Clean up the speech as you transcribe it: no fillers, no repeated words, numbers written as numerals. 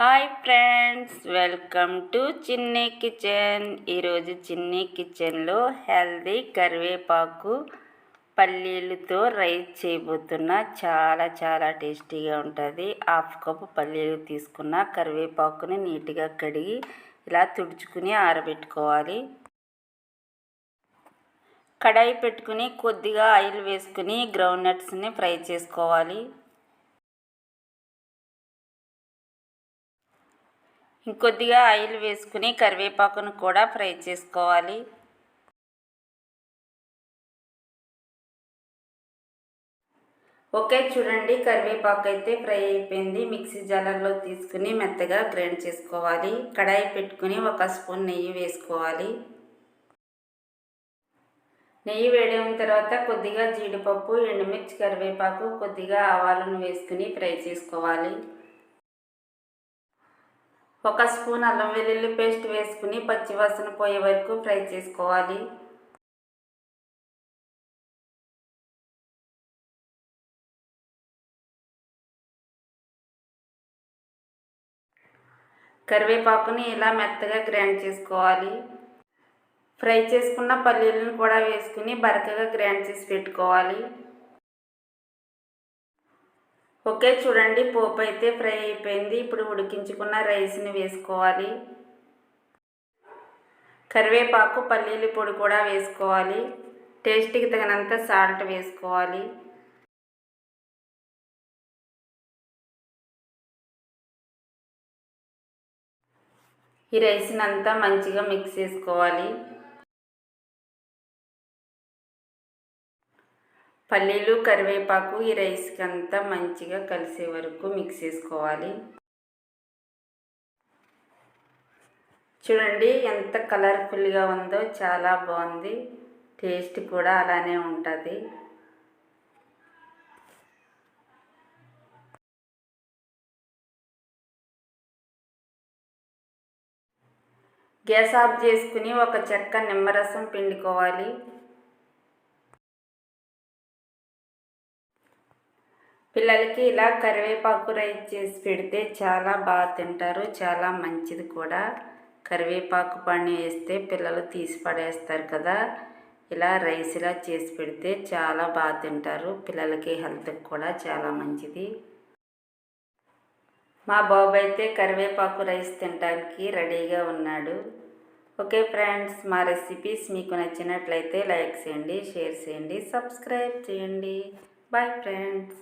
Hi friends, welcome to చిన్ని kitchen. ఈరోజు చిన్ని కిచెన్లో హెల్దీ కరివేపాకు పల్లీలతో రైస్ చేయబోతున్నా. చాలా టేస్టీగా ఉంటుంది. హాఫ్ కప్ పల్లీలు తీసుకున్న కరివేపాకుని నీట్గా కడిగి ఇలా తుడుచుకుని ఆరబెట్టుకోవాలి. కడాయి పెట్టుకుని కొద్దిగా ఆయిల్ వేసుకుని గ్రౌండ్ నట్స్ని ఫ్రై చేసుకోవాలి. ఇంకొద్దిగా ఆయిల్ వేసుకుని కరివేపాకును కూడా ఫ్రై చేసుకోవాలి. ఓకే, చూడండి, కరివేపాకు అయితే ఫ్రై అయిపోయింది. మిక్సీ జార్లో తీసుకుని మెత్తగా గ్రైండ్ చేసుకోవాలి. కడాయి పెట్టుకుని 1 స్పూన్ నెయ్యి వేసుకోవాలి. నెయ్యి వేడైన తర్వాత కొద్దిగా జీడిపప్పు, ఎండుమిర్చి, కరివేపాకు, కొద్దిగా ఆవాలను వేసుకుని ఫ్రై చేసుకోవాలి. 1 స్పూన్ అల్లం వెల్లుల్లి పేస్ట్ వేసుకుని పచ్చివాసన పోయే వరకు ఫ్రై చేసుకోవాలి. కరివేపాకుని ఇలా మెత్తగా గ్రైండ్ చేసుకోవాలి. ఫ్రై చేసుకున్న పల్లీలను కూడా వేసుకుని బరకగా గ్రైండ్ చేసి పెట్టుకోవాలి. ఓకే, చూడండి, పోపు అయితే ఫ్రై అయిపోయింది. ఇప్పుడు ఉడికించుకున్న రైస్ని వేసుకోవాలి. కరివేపాకు పల్లీల పొడి కూడా వేసుకోవాలి. టేస్ట్కి తగినంత సాల్ట్ వేసుకోవాలి. ఈ రైస్ని అంతా మంచిగా మిక్స్ చేసుకోవాలి. పల్లీలు, కరివేపాకు ఈ రైస్కి అంతా మంచిగా కలిసే వరకు మిక్స్ చేసుకోవాలి. చూడండి ఎంత కలర్ఫుల్గా ఉందో, చాలా బాగుంది. టేస్ట్ కూడా అలానే ఉంటుంది. గ్యాస్ ఆఫ్ చేసుకుని 1 చెక్క నిమ్మరసం పిండుకోవాలి. పిల్లలకి ఇలా కరివేపాకు రైస్ చేసి పెడితే చాలా బాగా తింటారు. చాలా మంచిది కూడా. కరివేపాకు పని వేస్తే పిల్లలు తీసి పడేస్తారు కదా. ఇలా రైస్ ఇలా చేసి పెడితే చాలా బాగా తింటారు. పిల్లలకి హెల్త్కి కూడా చాలా మంచిది. మా బాబు అయితే కరివేపాకు రైస్ తినడానికి రెడీగా ఉన్నాడు. ఓకే ఫ్రెండ్స్, మా రెసిపీస్ మీకు నచ్చినట్లయితే లైక్ చేయండి, షేర్ చేయండి, సబ్స్క్రైబ్ చేయండి. Bye friends.